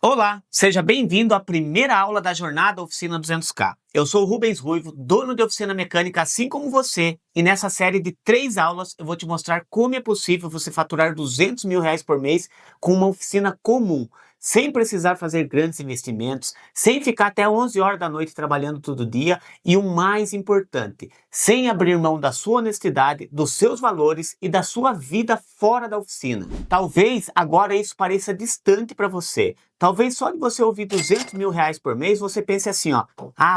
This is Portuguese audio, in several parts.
Olá, seja bem-vindo à primeira aula da jornada Oficina 200K. Eu sou o Rubens Ruivo, dono de oficina mecânica assim como você, e nessa série de 3 aulas eu vou te mostrar como é possível você faturar R$ 200.000 por mês com uma oficina comum, sem precisar fazer grandes investimentos, sem ficar até 11 horas da noite trabalhando todo dia e o mais importante, sem abrir mão da sua honestidade, dos seus valores e da sua vida fora da oficina. Talvez agora isso pareça distante para você. Talvez só de você ouvir R$ 200.000 por mês, você pense assim, ó,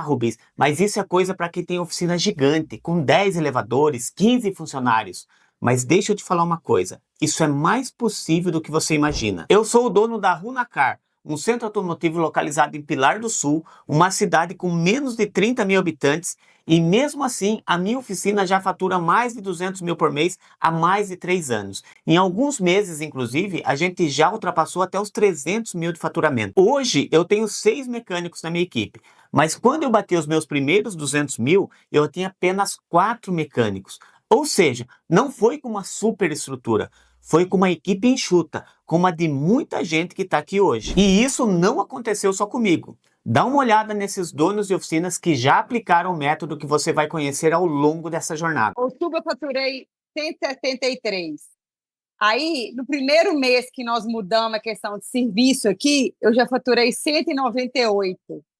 Rubens, mas isso é coisa para quem tem oficina gigante, com 10 elevadores, 15 funcionários. Mas deixa eu te falar uma coisa, isso é mais possível do que você imagina. Eu sou o dono da Runacar, um centro automotivo localizado em Pilar do Sul, uma cidade com menos de 30 mil habitantes, e mesmo assim a minha oficina já fatura mais de 200 mil por mês há mais de 3 anos. Em alguns meses, inclusive, a gente já ultrapassou até os 300 mil de faturamento. Hoje eu tenho 6 mecânicos na minha equipe, mas quando eu bati os meus primeiros 200 mil, eu tinha apenas 4 mecânicos. Ou seja, não foi com uma super estrutura, foi com uma equipe enxuta, como a de muita gente que está aqui hoje. E isso não aconteceu só comigo. Dá uma olhada nesses donos de oficinas que já aplicaram o método que você vai conhecer ao longo dessa jornada. Outubro eu faturei 173. Aí, no primeiro mês que nós mudamos a questão de serviço aqui, eu já faturei 198.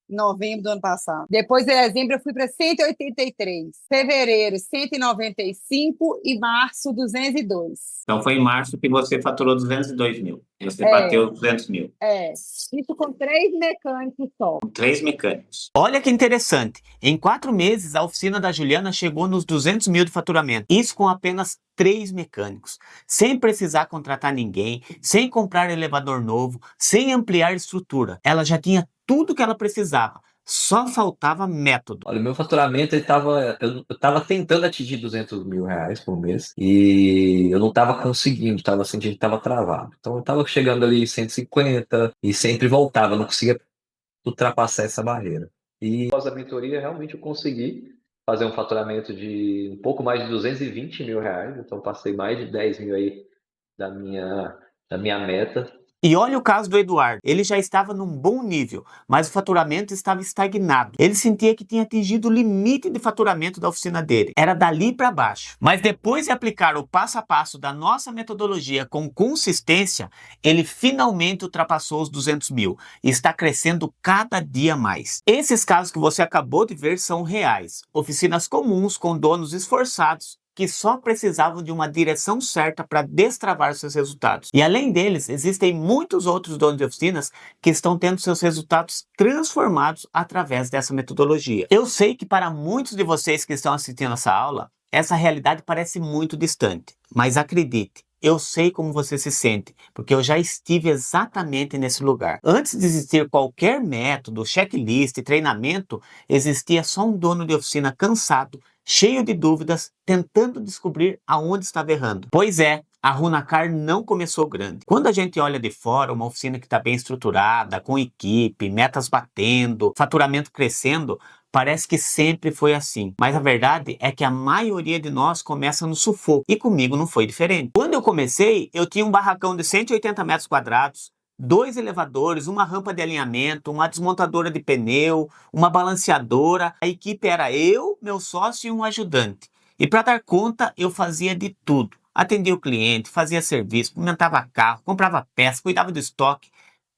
Em novembro do ano passado. Depois, em dezembro, eu fui para 183. Fevereiro, 195 e março, 202. Então foi em março que você faturou 202 mil. Você É. bateu 200 mil. Isso com 3 mecânicos só. Com 3 mecânicos. Olha que interessante. Em 4 meses, a oficina da Juliana chegou nos 200 mil de faturamento. Isso com apenas 3 mecânicos. Sem precisar contratar ninguém, sem comprar elevador novo, sem ampliar estrutura. Ela já tinha tudo que ela precisava. Só faltava método. Olha, o meu faturamento, eu tava tentando atingir R$ 200.000 por mês e eu não tava conseguindo, tava sentindo que tava travado. Então eu tava chegando ali em 150 e sempre voltava, não conseguia ultrapassar essa barreira. E após a mentoria, realmente eu consegui fazer um faturamento de um pouco mais de R$ 220.000, então passei mais de 10 mil aí da minha meta. E olha o caso do Eduardo. Ele já estava num bom nível, mas o faturamento estava estagnado. Ele sentia que tinha atingido o limite de faturamento da oficina dele. Era dali para baixo. Mas depois de aplicar o passo a passo da nossa metodologia com consistência, ele finalmente ultrapassou os 200 mil e está crescendo cada dia mais. Esses casos que você acabou de ver são reais. Oficinas comuns com donos esforçados que só precisavam de uma direção certa para destravar seus resultados. E além deles, existem muitos outros donos de oficinas que estão tendo seus resultados transformados através dessa metodologia. Eu sei que para muitos de vocês que estão assistindo essa aula, essa realidade parece muito distante, mas acredite, eu sei como você se sente, porque eu já estive exatamente nesse lugar. Antes de existir qualquer método, checklist, treinamento, existia só um dono de oficina cansado, cheio de dúvidas, tentando descobrir aonde estava errando. Pois é, a Runacar não começou grande. Quando a gente olha de fora uma oficina que está bem estruturada, com equipe, metas batendo, faturamento crescendo, parece que sempre foi assim. Mas a verdade é que a maioria de nós começa no sufoco. E comigo não foi diferente. Quando eu comecei, eu tinha um barracão de 180 metros quadrados, 2 elevadores, uma rampa de alinhamento, uma desmontadora de pneu, uma balanceadora. A equipe era eu, meu sócio e um ajudante. E para dar conta, eu fazia de tudo. Atendia o cliente, fazia serviço, montava carro, comprava peça, cuidava do estoque.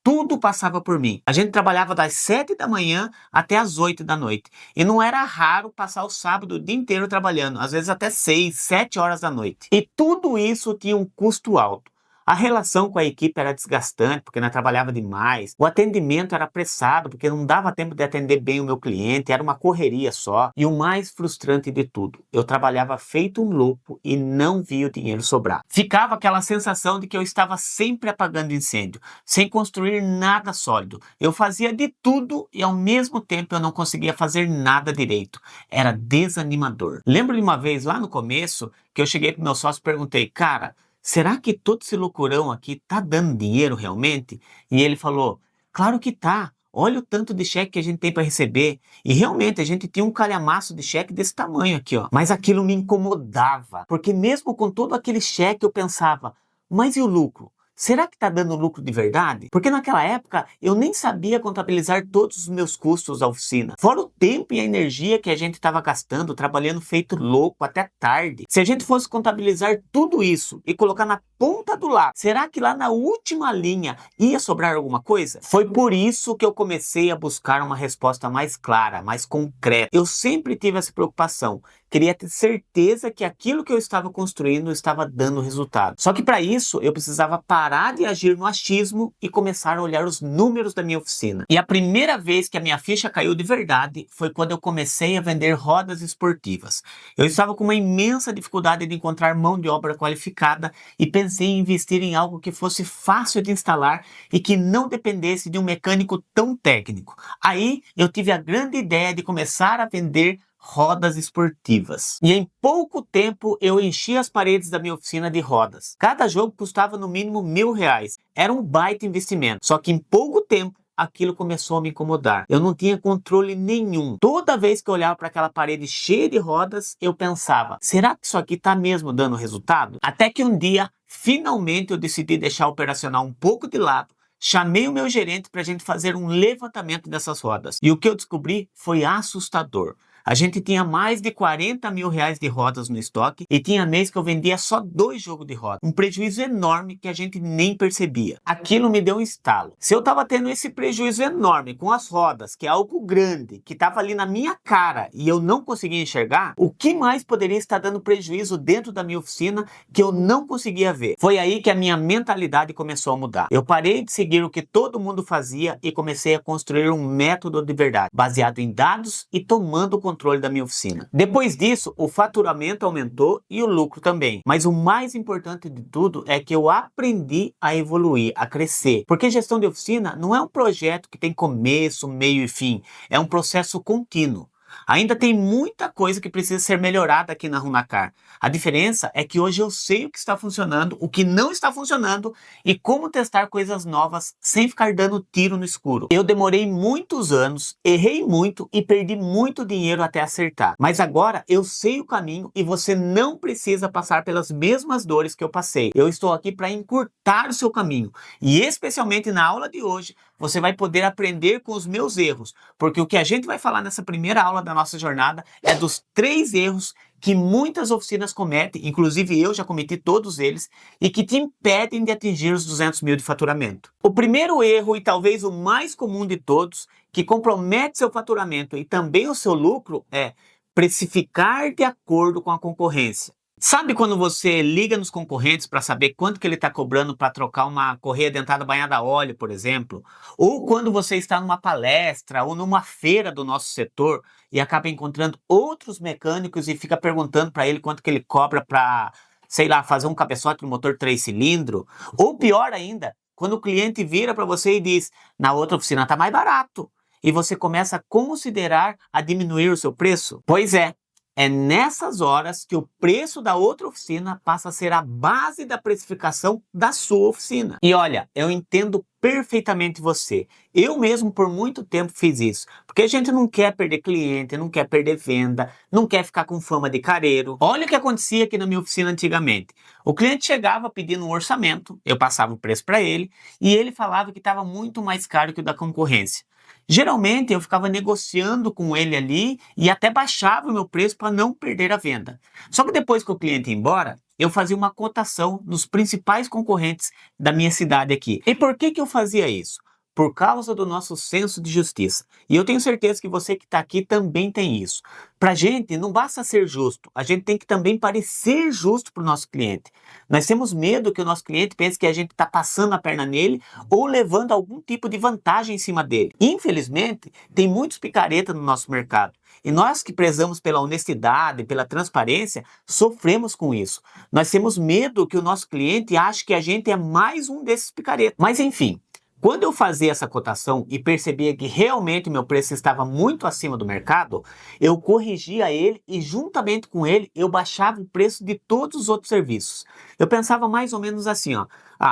Tudo passava por mim. A gente trabalhava das 7 da manhã até as 8 da noite. E não era raro passar o sábado o dia inteiro trabalhando, às vezes até 6, 7 horas da noite. E tudo isso tinha um custo alto. A relação com a equipe era desgastante, porque nós trabalhava demais. O atendimento era apressado, porque não dava tempo de atender bem o meu cliente, era uma correria só. E o mais frustrante de tudo, eu trabalhava feito um louco e não via o dinheiro sobrar. Ficava aquela sensação de que eu estava sempre apagando incêndio, sem construir nada sólido. Eu fazia de tudo e ao mesmo tempo eu não conseguia fazer nada direito. Era desanimador. Lembro de uma vez lá no começo que eu cheguei pro meu sócio e perguntei, cara, será que todo esse loucurão aqui tá dando dinheiro realmente? E ele falou, claro que tá. Olha o tanto de cheque que a gente tem para receber. E realmente a gente tinha um calhamaço de cheque desse tamanho aqui, ó. Mas aquilo me incomodava, porque mesmo com todo aquele cheque eu pensava, mas e o lucro? Será que está dando lucro de verdade? Porque naquela época eu nem sabia contabilizar todos os meus custos da oficina. Fora o tempo e a energia que a gente estava gastando trabalhando feito louco até tarde. Se a gente fosse contabilizar tudo isso e colocar na ponta do lápis, será que lá na última linha ia sobrar alguma coisa? Foi por isso que eu comecei a buscar uma resposta mais clara, mais concreta. Eu sempre tive essa preocupação. Queria ter certeza que aquilo que eu estava construindo estava dando resultado. Só que para isso eu precisava parar de agir no achismo e começar a olhar os números da minha oficina. E a primeira vez que a minha ficha caiu de verdade foi quando eu comecei a vender rodas esportivas. Eu estava com uma imensa dificuldade de encontrar mão de obra qualificada e pensei em investir em algo que fosse fácil de instalar e que não dependesse de um mecânico tão técnico. Aí eu tive a grande ideia de começar a vender rodas esportivas. E em pouco tempo eu enchi as paredes da minha oficina de rodas. Cada jogo custava no mínimo R$1.000. Era um baita investimento. Só que em pouco tempo aquilo começou a me incomodar. Eu não tinha controle nenhum. Toda vez que eu olhava para aquela parede cheia de rodas, eu pensava, será que isso aqui está mesmo dando resultado? Até que um dia, finalmente eu decidi deixar o operacional um pouco de lado. Chamei o meu gerente para a gente fazer um levantamento dessas rodas. E o que eu descobri foi assustador. A gente tinha mais de R$40.000 de rodas no estoque e tinha mês que eu vendia só 2 jogos de roda. Um prejuízo enorme que a gente nem percebia. Aquilo me deu um estalo. Se eu estava tendo esse prejuízo enorme com as rodas, que é algo grande, que estava ali na minha cara e eu não conseguia enxergar, o que mais poderia estar dando prejuízo dentro da minha oficina que eu não conseguia ver? Foi aí que a minha mentalidade começou a mudar. Eu parei de seguir o que todo mundo fazia e comecei a construir um método de verdade, baseado em dados e tomando controle da minha oficina. Depois disso, o faturamento aumentou e o lucro também. Mas o mais importante de tudo é que eu aprendi a evoluir, a crescer. Porque gestão de oficina não é um projeto que tem começo, meio e fim. É um processo contínuo. Ainda tem muita coisa que precisa ser melhorada aqui na Runacar. A diferença é que hoje eu sei o que está funcionando, o que não está funcionando e como testar coisas novas sem ficar dando tiro no escuro. Eu demorei muitos anos, errei muito e perdi muito dinheiro até acertar. Mas agora eu sei o caminho e você não precisa passar pelas mesmas dores que eu passei. Eu estou aqui para encurtar o seu caminho e especialmente na aula de hoje você vai poder aprender com os meus erros, porque o que a gente vai falar nessa primeira aula da nossa jornada é dos 3 erros que muitas oficinas cometem, inclusive eu já cometi todos eles, e que te impedem de atingir os 200 mil de faturamento. O primeiro erro, e talvez o mais comum de todos, que compromete seu faturamento e também o seu lucro, é precificar de acordo com a concorrência. Sabe quando você liga nos concorrentes para saber quanto que ele está cobrando para trocar uma correia dentada banhada a óleo, por exemplo? Ou quando você está numa palestra ou numa feira do nosso setor e acaba encontrando outros mecânicos e fica perguntando para ele quanto que ele cobra para, sei lá, fazer um cabeçote no motor 3 cilindros? Ou pior ainda, quando o cliente vira para você e diz, na outra oficina está mais barato, e você começa a considerar a diminuir o seu preço? Pois é. É nessas horas que o preço da outra oficina passa a ser a base da precificação da sua oficina. E olha, eu entendo perfeitamente você. Eu mesmo por muito tempo fiz isso. Porque a gente não quer perder cliente, não quer perder venda, não quer ficar com fama de careiro. Olha o que acontecia aqui na minha oficina antigamente. O cliente chegava pedindo um orçamento, eu passava o preço para ele e ele falava que estava muito mais caro que o da concorrência. Geralmente eu ficava negociando com ele ali e até baixava o meu preço para não perder a venda. Só que depois que o cliente ia embora, eu fazia uma cotação nos principais concorrentes da minha cidade aqui. E por que eu fazia isso? Por causa do nosso senso de justiça. E eu tenho certeza que você que está aqui também tem isso. Para a gente não basta ser justo, a gente tem que também parecer justo para o nosso cliente. Nós temos medo que o nosso cliente pense que a gente está passando a perna nele ou levando algum tipo de vantagem em cima dele. Infelizmente, tem muitos picaretas no nosso mercado. E nós que prezamos pela honestidade, pela transparência, sofremos com isso. Nós temos medo que o nosso cliente ache que a gente é mais um desses picaretas. Mas enfim, quando eu fazia essa cotação e percebia que realmente meu preço estava muito acima do mercado, eu corrigia ele e juntamente com ele eu baixava o preço de todos os outros serviços. Eu pensava mais ou menos assim, ó,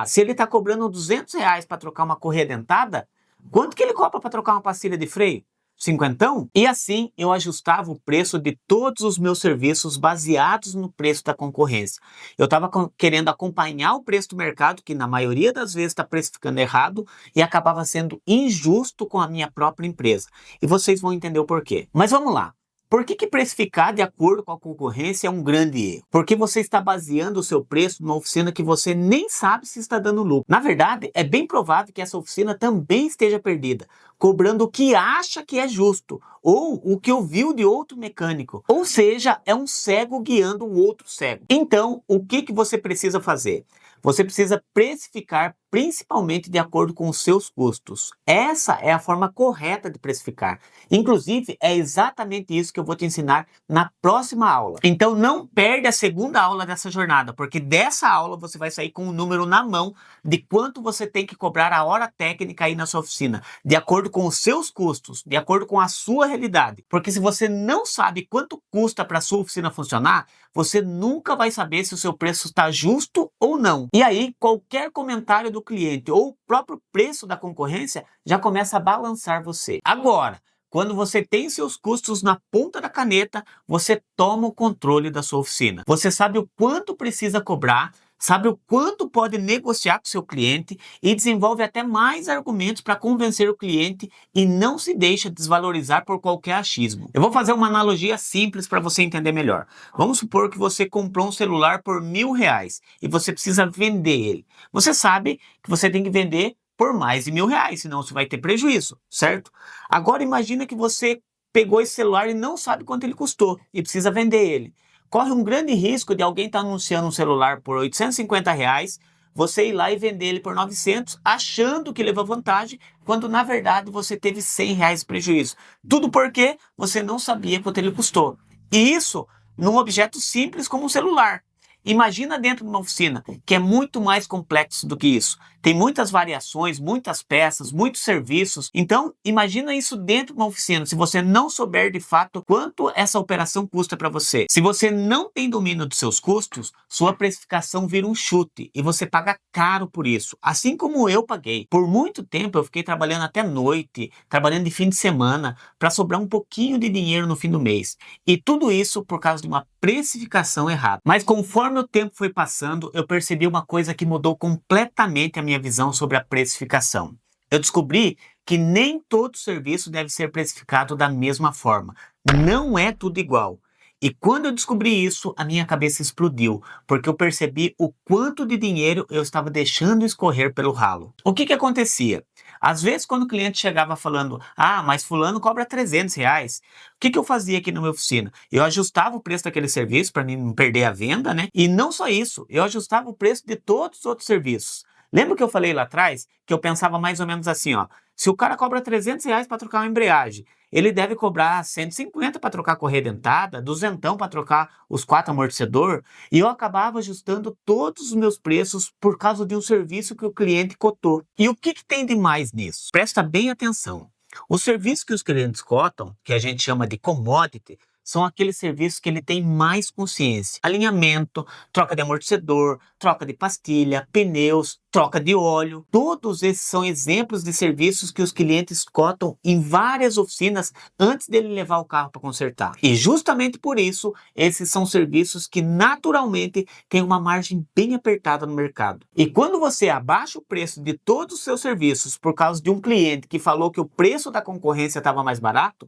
se ele está cobrando R$200 para trocar uma correia dentada, quanto que ele cobra para trocar uma pastilha de freio? cinquentão? E assim eu ajustava o preço de todos os meus serviços baseados no preço da concorrência. Eu estava querendo acompanhar o preço do mercado, que na maioria das vezes está precificando errado, e acabava sendo injusto com a minha própria empresa. E vocês vão entender o porquê. Mas vamos lá. Por que precificar de acordo com a concorrência é um grande erro? Porque você está baseando o seu preço numa oficina que você nem sabe se está dando lucro. Na verdade, é bem provável que essa oficina também esteja perdida, cobrando o que acha que é justo, ou o que ouviu de outro mecânico. Ou seja, é um cego guiando um outro cego. Então, o que você precisa fazer? Você precisa precificar principalmente de acordo com os seus custos. Essa é a forma correta de precificar. Inclusive, é exatamente isso que eu vou te ensinar na próxima aula. Então não perde a segunda aula dessa jornada, porque dessa aula você vai sair com um número na mão de quanto você tem que cobrar a hora técnica aí na sua oficina, de acordo com os seus custos, de acordo com a sua realidade. Porque se você não sabe quanto custa para a sua oficina funcionar, você nunca vai saber se o seu preço está justo ou não. E aí, qualquer comentário do cliente ou o próprio preço da concorrência já começa a balançar você. Agora, quando você tem seus custos na ponta da caneta, você toma o controle da sua oficina. Você sabe o quanto precisa cobrar, sabe o quanto pode negociar com seu cliente e desenvolve até mais argumentos para convencer o cliente e não se deixa desvalorizar por qualquer achismo. Eu vou fazer uma analogia simples para você entender melhor. Vamos supor que você comprou um celular por R$1.000 e você precisa vender ele. Você sabe que você tem que vender por mais de R$1.000, senão você vai ter prejuízo, certo? Agora imagina que você pegou esse celular e não sabe quanto ele custou e precisa vender ele. Corre um grande risco de alguém estar anunciando um celular por R$850, você ir lá e vender ele por 900, achando que levou vantagem, quando na verdade você teve R$100 de prejuízo. Tudo porque você não sabia quanto ele custou. E isso num objeto simples como um celular. Imagina dentro de uma oficina, que é muito mais complexo do que isso. Tem muitas variações, muitas peças, muitos serviços. Então, imagina isso dentro de uma oficina, se você não souber de fato quanto essa operação custa para você. Se você não tem domínio dos seus custos, sua precificação vira um chute e você paga caro por isso. Assim como eu paguei. Por muito tempo eu fiquei trabalhando até noite, trabalhando de fim de semana, para sobrar um pouquinho de dinheiro no fim do mês. E tudo isso por causa de uma precificação errada. Mas conforme o tempo foi passando, eu percebi uma coisa que mudou completamente a minha visão sobre a precificação. Eu descobri que nem todo serviço deve ser precificado da mesma forma. Não é tudo igual. E quando eu descobri isso, a minha cabeça explodiu, porque eu percebi o quanto de dinheiro eu estava deixando escorrer pelo ralo. O que acontecia? Às vezes, quando o cliente chegava falando, mas fulano cobra R$300, o que eu fazia aqui na minha oficina? Eu ajustava o preço daquele serviço para não perder a venda, né? E não só isso, eu ajustava o preço de todos os outros serviços. Lembra que eu falei lá atrás que eu pensava mais ou menos assim, ó, se o cara cobra R$300 para trocar uma embreagem, ele deve cobrar 150 para trocar a correia dentada, 200 para trocar os 4 amortecedores, e eu acabava ajustando todos os meus preços por causa de um serviço que o cliente cotou. E o que tem de mais nisso? Presta bem atenção. Os serviços que os clientes cotam, que a gente chama de commodity, são aqueles serviços que ele tem mais consciência. Alinhamento, troca de amortecedor, troca de pastilha, pneus, troca de óleo. Todos esses são exemplos de serviços que os clientes cotam em várias oficinas antes dele levar o carro para consertar. E justamente por isso, esses são serviços que naturalmente têm uma margem bem apertada no mercado. E quando você abaixa o preço de todos os seus serviços por causa de um cliente que falou que o preço da concorrência estava mais barato,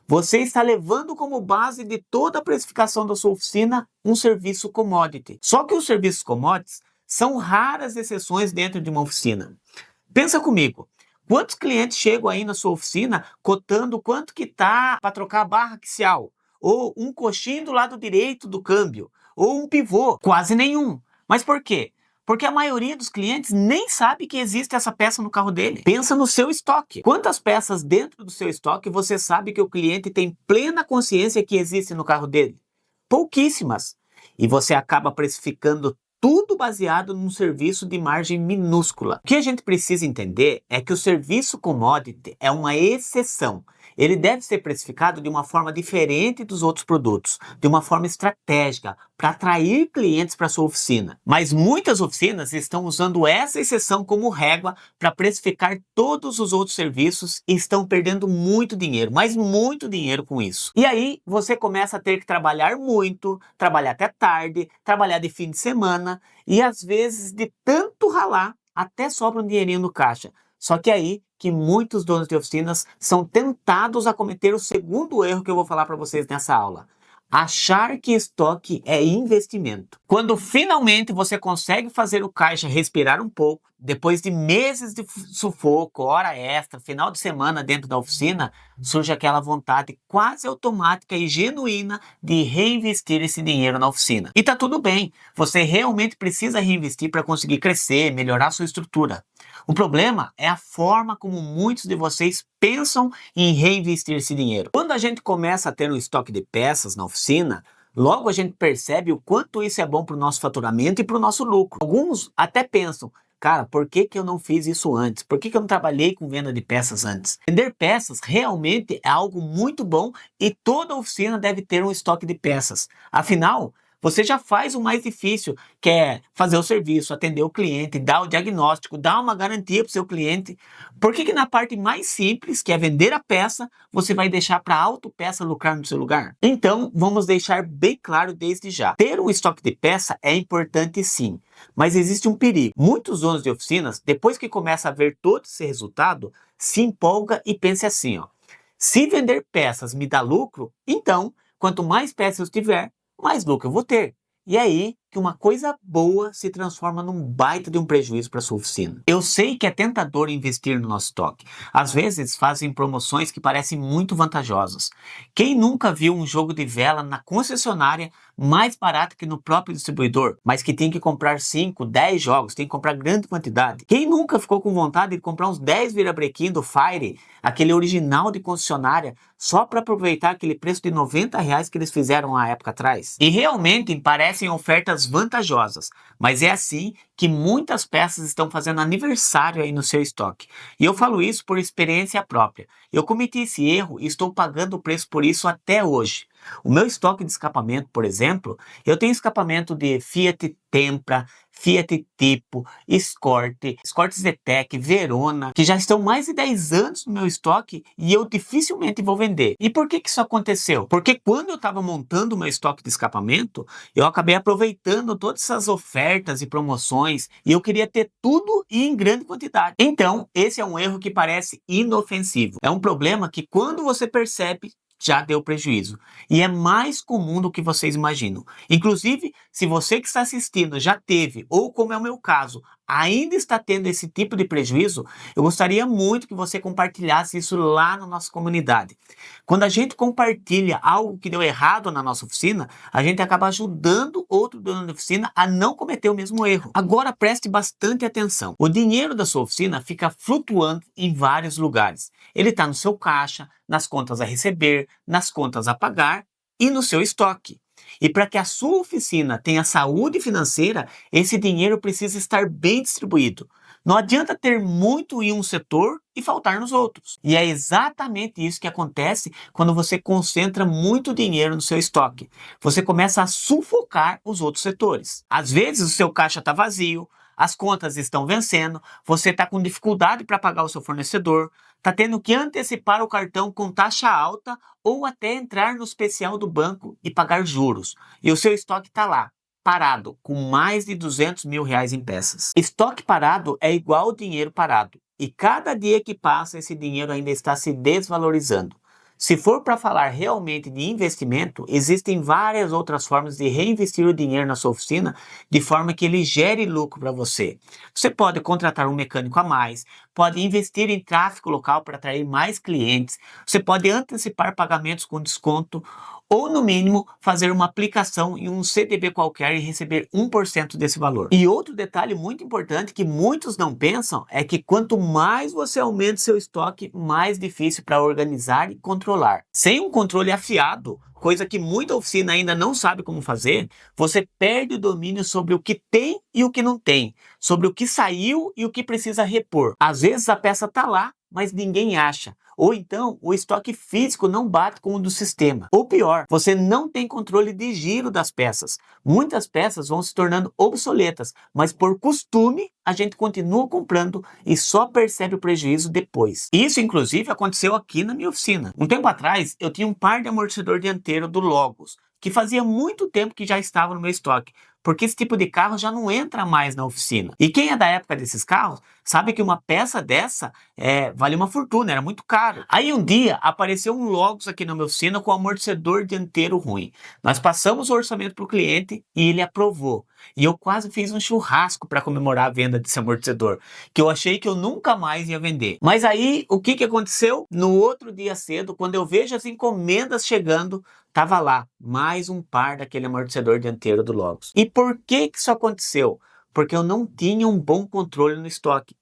você está levando como base de toda a precificação da sua oficina um serviço commodity. Só que os serviços commodities são raras exceções dentro de uma oficina. Pensa comigo, quantos clientes chegam aí na sua oficina cotando quanto que tá para trocar a barra axial? Ou um coxinho do lado direito do câmbio? Ou um pivô? Quase nenhum. Mas por quê? Porque a maioria dos clientes nem sabe que existe essa peça no carro dele. Pensa no seu estoque. Quantas peças dentro do seu estoque você sabe que o cliente tem plena consciência que existe no carro dele? Pouquíssimas. E você acaba precificando tudo baseado num serviço de margem minúscula. O que a gente precisa entender é que o serviço commodity é uma exceção. ele deve ser precificado de uma forma diferente dos outros produtos, de uma forma estratégica, para atrair clientes para sua oficina. Mas muitas oficinas estão usando essa exceção como régua para precificar todos os outros serviços e estão perdendo muito dinheiro, mas muito dinheiro com isso. E aí você começa a ter que trabalhar muito, trabalhar até tarde, trabalhar de fim de semana e às vezes de tanto ralar, até sobra um dinheirinho no caixa. Só que aí que muitos donos de oficinas são tentados a cometer o segundo erro que eu vou falar para vocês nessa aula. Achar que estoque é investimento. Quando finalmente você consegue fazer o caixa respirar um pouco, depois de meses de sufoco, hora extra, final de semana dentro da oficina, surge aquela vontade quase automática e genuína de reinvestir esse dinheiro na oficina. E tá tudo bem, você realmente precisa reinvestir para conseguir crescer, melhorar sua estrutura. O problema é a forma como muitos de vocês pensam em reinvestir esse dinheiro. Quando a gente começa a ter um estoque de peças na oficina, logo a gente percebe o quanto isso é bom para o nosso faturamento e para o nosso lucro. Alguns até pensam, cara, por que eu não fiz isso antes? Por que eu não trabalhei com venda de peças antes? Vender peças realmente é algo muito bom e toda oficina deve ter um estoque de peças. Afinal, você já faz o mais difícil, que é fazer o serviço, atender o cliente, dar o diagnóstico, dar uma garantia para o seu cliente. Por que na parte mais simples, que é vender a peça, você vai deixar para a autopeça lucrar no seu lugar? Então, vamos deixar bem claro desde já. Ter um estoque de peça é importante sim, mas existe um perigo. Muitos donos de oficinas, depois que começa a ver todo esse resultado, se empolga e pensa assim, ó. Se vender peças me dá lucro, então, quanto mais peças eu tiver, mais lucro eu vou ter. E é aí que uma coisa boa se transforma num baita de um prejuízo para sua oficina. Eu sei que é tentador investir no nosso estoque. Às vezes fazem promoções que parecem muito vantajosas. Quem nunca viu um jogo de vela na concessionária mais barato que no próprio distribuidor, mas que tem que comprar 5, 10 jogos, tem que comprar grande quantidade? Quem nunca ficou com vontade de comprar uns 10 virabrequim do Fire, aquele original de concessionária, só para aproveitar aquele preço de R$90 que eles fizeram há época atrás? E realmente parecem ofertas vantajosas, mas é assim que muitas peças estão fazendo aniversário aí no seu estoque. E eu falo isso por experiência própria. Eu cometi esse erro e estou pagando o preço por isso até hoje. O meu estoque de escapamento, por exemplo, eu tenho escapamento de Fiat Tempra, Fiat Tipo, Escort, Escort Zetec, Verona, que já estão mais de 10 anos no meu estoque e eu dificilmente vou vender. E por que isso aconteceu? Porque quando eu estava montando o meu estoque de escapamento, eu acabei aproveitando todas essas ofertas e promoções e eu queria ter tudo e em grande quantidade. Então, esse é um erro que parece inofensivo. É um problema que quando você percebe, já deu prejuízo. E é mais comum do que vocês imaginam. Inclusive, se você que está assistindo já teve, ou como é o meu caso, ainda está tendo esse tipo de prejuízo, eu gostaria muito que você compartilhasse isso lá na nossa comunidade. Quando a gente compartilha algo que deu errado na nossa oficina, a gente acaba ajudando outro dono da oficina a não cometer o mesmo erro. Agora preste bastante atenção. O dinheiro da sua oficina fica flutuando em vários lugares. Ele está no seu caixa, nas contas a receber, nas contas a pagar e no seu estoque. E para que a sua oficina tenha saúde financeira, esse dinheiro precisa estar bem distribuído. Não adianta ter muito em um setor e faltar nos outros. E é exatamente isso que acontece quando você concentra muito dinheiro no seu estoque. Você começa a sufocar os outros setores. Às vezes o seu caixa está vazio, as contas estão vencendo, você está com dificuldade para pagar o seu fornecedor, está tendo que antecipar o cartão com taxa alta ou até entrar no especial do banco e pagar juros. E o seu estoque está lá, parado, com mais de R$200 mil em peças. Estoque parado é igual dinheiro parado. E cada dia que passa, esse dinheiro ainda está se desvalorizando. Se for para falar realmente de investimento, existem várias outras formas de reinvestir o dinheiro na sua oficina de forma que ele gere lucro para você. Você pode contratar um mecânico a mais, pode investir em tráfego local para atrair mais clientes, você pode antecipar pagamentos com desconto ou, no mínimo, fazer uma aplicação em um CDB qualquer e receber 1% desse valor. E outro detalhe muito importante que muitos não pensam é que quanto mais você aumenta seu estoque, mais difícil para organizar e controlar. Sem um controle afiado, coisa que muita oficina ainda não sabe como fazer, você perde o domínio sobre o que tem e o que não tem, sobre o que saiu e o que precisa repor. Às vezes a peça está lá, mas ninguém acha. Ou então, o estoque físico não bate com o do sistema. Ou pior, você não tem controle de giro das peças. Muitas peças vão se tornando obsoletas, mas por costume, a gente continua comprando e só percebe o prejuízo depois. Isso, inclusive, aconteceu aqui na minha oficina. Um tempo atrás, eu tinha um par de amortecedor dianteiro do Logos, que fazia muito tempo que já estava no meu estoque, porque esse tipo de carro já não entra mais na oficina. E quem é da época desses carros sabe que uma peça dessa vale uma fortuna, era muito caro. Aí um dia apareceu um Logos aqui na minha oficina com amortecedor dianteiro ruim. Nós passamos o orçamento para o cliente e ele aprovou. E eu quase fiz um churrasco para comemorar a venda desse amortecedor, que eu achei que eu nunca mais ia vender. Mas aí, o que aconteceu? No outro dia cedo, quando eu vejo as encomendas chegando, tava lá, mais um par daquele amortecedor dianteiro do Logos. E por que isso aconteceu? Porque eu não tinha um bom controle no estoque.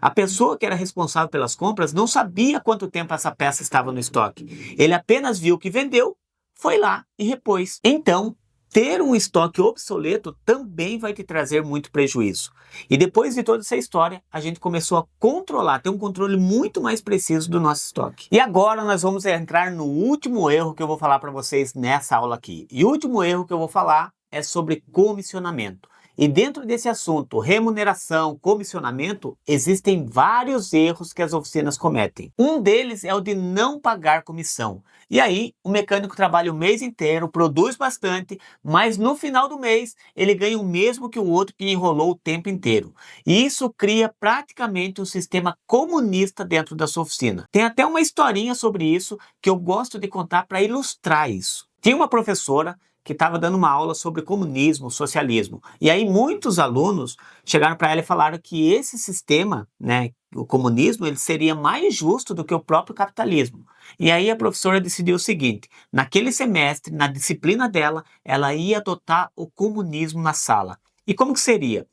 A pessoa que era responsável pelas compras não sabia quanto tempo essa peça estava no estoque. Ele apenas viu que vendeu, foi lá e repôs. Então, ter um estoque obsoleto também vai te trazer muito prejuízo. E depois de toda essa história, a gente começou a controlar, ter um controle muito mais preciso do nosso estoque. E agora nós vamos entrar no último erro que eu vou falar para vocês nessa aula aqui. E o último erro que eu vou falar é sobre comissionamento. E dentro desse assunto, remuneração, comissionamento, existem vários erros que as oficinas cometem. Um deles é o de não pagar comissão. E aí, o mecânico trabalha o mês inteiro, produz bastante, mas no final do mês, ele ganha o mesmo que o outro que enrolou o tempo inteiro. E isso cria praticamente um sistema comunista dentro da sua oficina. Tem até uma historinha sobre isso que eu gosto de contar para ilustrar isso. Tinha uma professora que estava dando uma aula sobre comunismo, socialismo. E aí muitos alunos chegaram para ela e falaram que esse sistema, né, o comunismo, ele seria mais justo do que o próprio capitalismo. E aí a professora decidiu o seguinte: naquele semestre, na disciplina dela, ela ia adotar o comunismo na sala. E como que seria?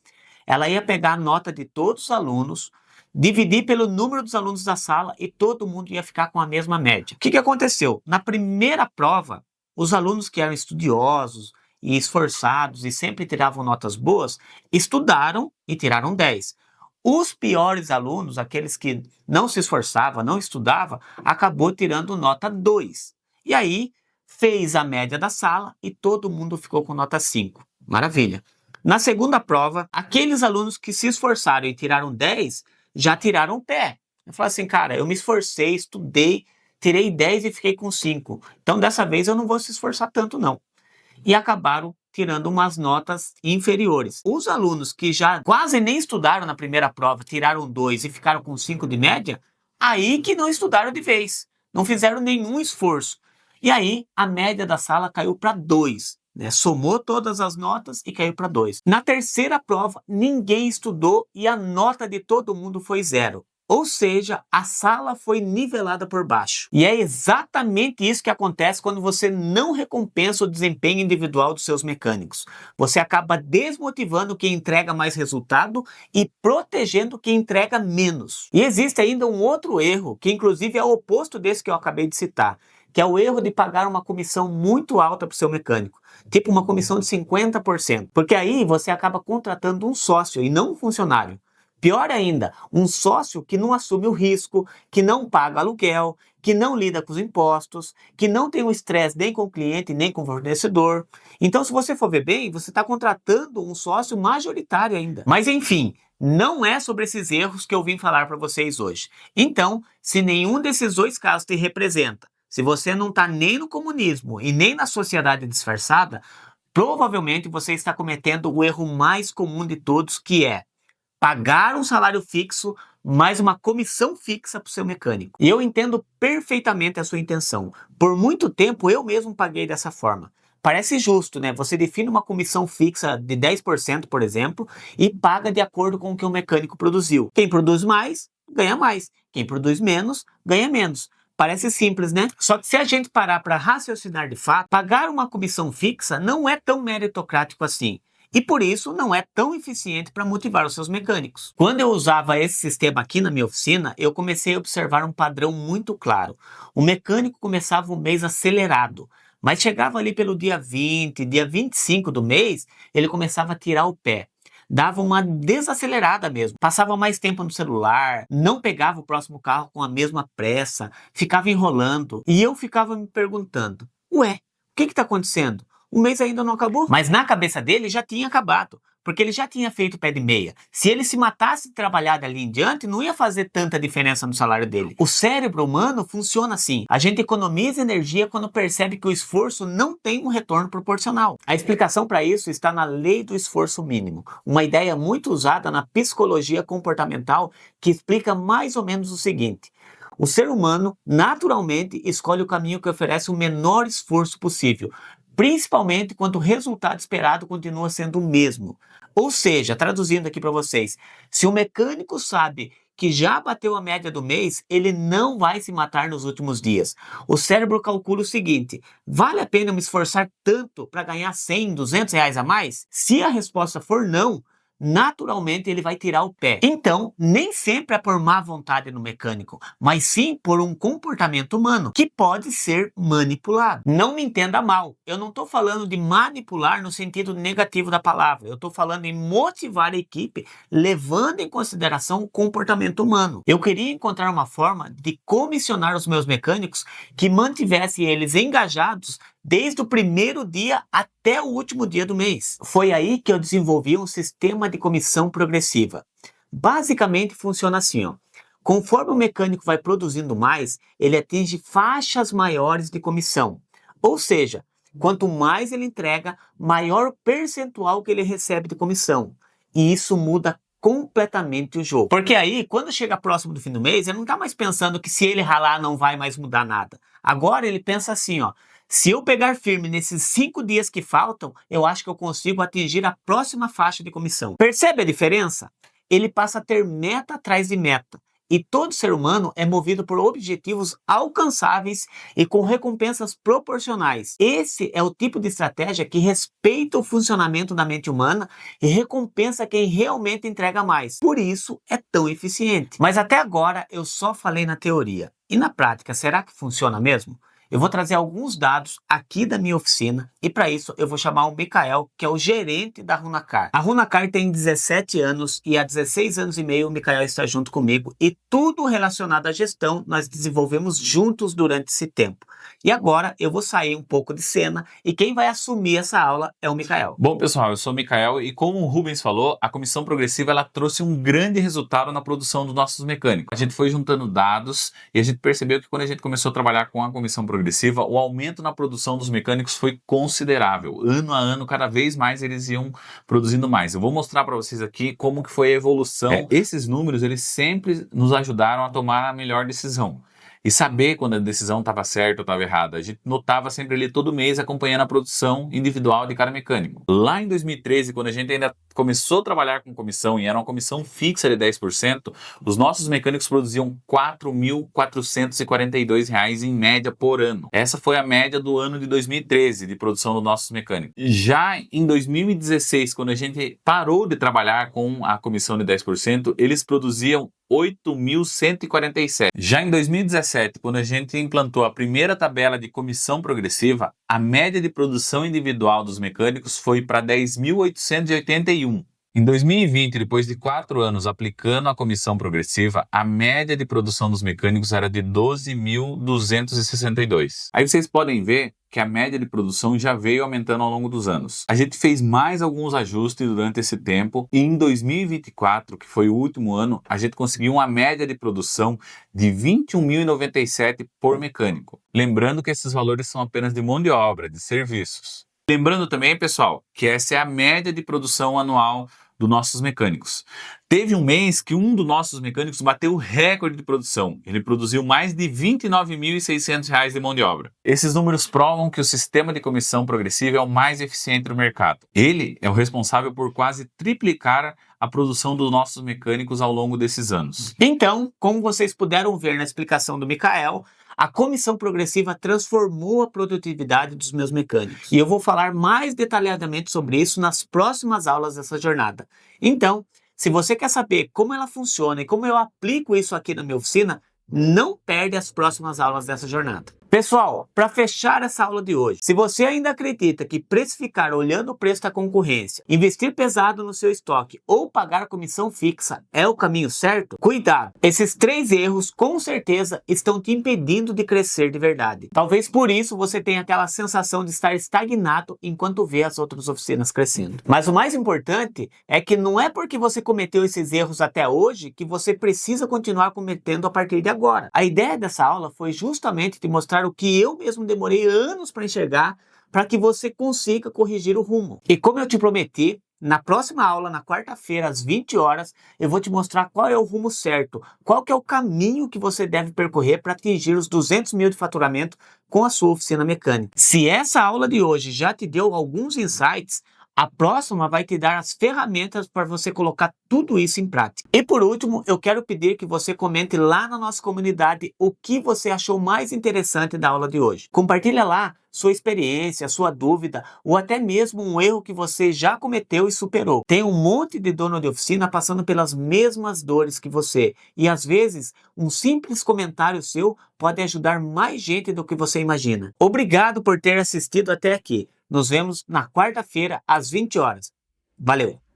Ela ia pegar a nota de todos os alunos, dividir pelo número dos alunos da sala e todo mundo ia ficar com a mesma média. O que aconteceu? Na primeira prova, os alunos que eram estudiosos e esforçados e sempre tiravam notas boas, estudaram e tiraram 10. Os piores alunos, aqueles que não se esforçavam, não estudavam, acabou tirando nota 2. E aí fez a média da sala e todo mundo ficou com nota 5. Maravilha. Na segunda prova, aqueles alunos que se esforçaram e tiraram 10, já tiraram o pé. Eu falei assim, cara, eu me esforcei, estudei, tirei 10 e fiquei com 5. Então, dessa vez, eu não vou se esforçar tanto, não. E acabaram tirando umas notas inferiores. Os alunos que já quase nem estudaram na primeira prova, tiraram 2 e ficaram com 5 de média, aí que não estudaram de vez. Não fizeram nenhum esforço. E aí, a média da sala caiu para 2. Somou todas as notas e caiu para 2. Na terceira prova, ninguém estudou e a nota de todo mundo foi 0. Ou seja, a sala foi nivelada por baixo. E é exatamente isso que acontece quando você não recompensa o desempenho individual dos seus mecânicos. Você acaba desmotivando quem entrega mais resultado e protegendo quem entrega menos. E existe ainda um outro erro, que inclusive é o oposto desse que eu acabei de citar, que é o erro de pagar uma comissão muito alta para o seu mecânico. Tipo uma comissão de 50%. Porque aí você acaba contratando um sócio e não um funcionário. Pior ainda, um sócio que não assume o risco, que não paga aluguel, que não lida com os impostos, que não tem o estresse nem com o cliente, nem com o fornecedor. Então, se você for ver bem, você está contratando um sócio majoritário ainda. Mas, enfim, não é sobre esses erros que eu vim falar para vocês hoje. Então, se nenhum desses dois casos te representa, se você não está nem no comunismo e nem na sociedade disfarçada, provavelmente você está cometendo o erro mais comum de todos, que é pagar um salário fixo mais uma comissão fixa para o seu mecânico. E eu entendo perfeitamente a sua intenção. Por muito tempo eu mesmo paguei dessa forma. Parece justo, né? Você define uma comissão fixa de 10%, por exemplo, e paga de acordo com o que o mecânico produziu. Quem produz mais, ganha mais. Quem produz menos, ganha menos. Parece simples, né? Só que se a gente parar para raciocinar de fato, pagar uma comissão fixa não é tão meritocrático assim. E por isso não é tão eficiente para motivar os seus mecânicos. Quando eu usava esse sistema aqui na minha oficina, eu comecei a observar um padrão muito claro. O mecânico começava o mês acelerado, mas chegava ali pelo dia 20, dia 25 do mês, ele começava a tirar o pé. dava uma desacelerada mesmo. Passava mais tempo no celular, não pegava o próximo carro com a mesma pressa, ficava enrolando. E eu ficava me perguntando, ué, o que está acontecendo? O mês ainda não acabou? Mas na cabeça dele já tinha acabado, porque ele já tinha feito pé de meia. Se ele se matasse de trabalhar dali em diante, não ia fazer tanta diferença no salário dele. O cérebro humano funciona assim. A gente economiza energia quando percebe que o esforço não tem um retorno proporcional. A explicação para isso está na lei do esforço mínimo, uma ideia muito usada na psicologia comportamental que explica mais ou menos o seguinte. O ser humano, naturalmente, escolhe o caminho que oferece o menor esforço possível, principalmente quando o resultado esperado continua sendo o mesmo. Ou seja, traduzindo aqui para vocês, se o mecânico sabe que já bateu a média do mês, ele não vai se matar nos últimos dias. O cérebro calcula o seguinte, vale a pena me esforçar tanto para ganhar 100, 200 reais a mais? Se a resposta for não, naturalmente ele vai tirar o pé. Então, nem sempre é por má vontade no mecânico, mas sim por um comportamento humano, que pode ser manipulado. Não me entenda mal, eu não estou falando de manipular no sentido negativo da palavra, eu estou falando em motivar a equipe, levando em consideração o comportamento humano. Eu queria encontrar uma forma de comissionar os meus mecânicos que mantivesse eles engajados desde o primeiro dia até o último dia do mês. Foi aí que eu desenvolvi um sistema de comissão progressiva. Basicamente funciona assim, ó. Conforme o mecânico vai produzindo mais, ele atinge faixas maiores de comissão. Ou seja, quanto mais ele entrega, maior o percentual que ele recebe de comissão. E isso muda completamente o jogo. Porque aí, quando chega próximo do fim do mês, ele não está mais pensando que se ele ralar não vai mais mudar nada. Agora ele pensa assim, ó. Se eu pegar firme nesses 5 dias que faltam, eu acho que eu consigo atingir a próxima faixa de comissão. Percebe a diferença? Ele passa a ter meta atrás de meta. E todo ser humano é movido por objetivos alcançáveis e com recompensas proporcionais. Esse é o tipo de estratégia que respeita o funcionamento da mente humana e recompensa quem realmente entrega mais. Por isso é tão eficiente. Mas até agora eu só falei na teoria. E na prática, será que funciona mesmo? Eu vou trazer alguns dados aqui da minha oficina e para isso eu vou chamar o Mikael, que é o gerente da Runacar. A Runacar tem 17 anos e há 16 anos e meio o Mikael está junto comigo e tudo relacionado à gestão nós desenvolvemos juntos durante esse tempo. E agora eu vou sair um pouco de cena e quem vai assumir essa aula é o Mikael. Bom, pessoal, eu sou o Mikael e como o Rubens falou, a comissão progressiva ela trouxe um grande resultado na produção dos nossos mecânicos. A gente foi juntando dados e a gente percebeu que quando a gente começou a trabalhar com a comissão progressiva, o aumento na produção dos mecânicos foi considerável. Ano a ano, cada vez mais eles iam produzindo mais. Eu vou mostrar para vocês aqui como que foi a evolução. Esses números, eles sempre nos ajudaram a tomar a melhor decisão. E saber quando a decisão estava certa ou estava errada. A gente notava sempre ali todo mês acompanhando a produção individual de cada mecânico. Lá em 2013, quando a gente ainda começou a trabalhar com comissão e era uma comissão fixa de 10%, os nossos mecânicos produziam R$ 4.442 em média por ano. Essa foi a média do ano de 2013 de produção dos nossos mecânicos. Já em 2016, quando a gente parou de trabalhar com a comissão de 10%, eles produziam 8.147. Já em 2017, quando a gente implantou a primeira tabela de comissão progressiva, a média de produção individual dos mecânicos foi para 10.881. Em 2020, depois de 4 anos aplicando a comissão progressiva, a média de produção dos mecânicos era de 12.262. Aí vocês podem ver que a média de produção já veio aumentando ao longo dos anos. A gente fez mais alguns ajustes durante esse tempo e em 2024, que foi o último ano, a gente conseguiu uma média de produção de 21.097 por mecânico. Lembrando que esses valores são apenas de mão de obra, de serviços. Lembrando também, pessoal, que essa é a média de produção anual dos nossos mecânicos. Teve um mês que um dos nossos mecânicos bateu o recorde de produção. Ele produziu mais de R$ 29.600 de mão de obra. Esses números provam que o sistema de comissão progressiva é o mais eficiente do mercado. Ele é o responsável por quase triplicar a produção dos nossos mecânicos ao longo desses anos. Então, como vocês puderam ver na explicação do Mikael, a comissão progressiva transformou a produtividade dos meus mecânicos. E eu vou falar mais detalhadamente sobre isso nas próximas aulas dessa jornada. Então, se você quer saber como ela funciona e como eu aplico isso aqui na minha oficina, não perde as próximas aulas dessa jornada. Pessoal, para fechar essa aula de hoje, se você ainda acredita que precificar olhando o preço da concorrência, investir pesado no seu estoque ou pagar comissão fixa é o caminho certo, cuidado! Esses 3 erros com certeza estão te impedindo de crescer de verdade. Talvez por isso você tenha aquela sensação de estar estagnado enquanto vê as outras oficinas crescendo. Mas o mais importante é que não é porque você cometeu esses erros até hoje que você precisa continuar cometendo a partir de agora. A ideia dessa aula foi justamente te mostrar o que eu mesmo demorei anos para enxergar, para que você consiga corrigir o rumo. E como eu te prometi, na próxima aula, na quarta-feira, às 20 horas, eu vou te mostrar qual é o rumo certo, qual que é o caminho que você deve percorrer para atingir os 200 mil de faturamento com a sua oficina mecânica. Se essa aula de hoje já te deu alguns insights, a próxima vai te dar as ferramentas para você colocar tudo isso em prática. E por último, eu quero pedir que você comente lá na nossa comunidade o que você achou mais interessante da aula de hoje. Compartilha lá sua experiência, sua dúvida ou até mesmo um erro que você já cometeu e superou. Tem um monte de dono de oficina passando pelas mesmas dores que você e às vezes um simples comentário seu pode ajudar mais gente do que você imagina. Obrigado por ter assistido até aqui. Nos vemos na quarta-feira às 20 horas. Valeu!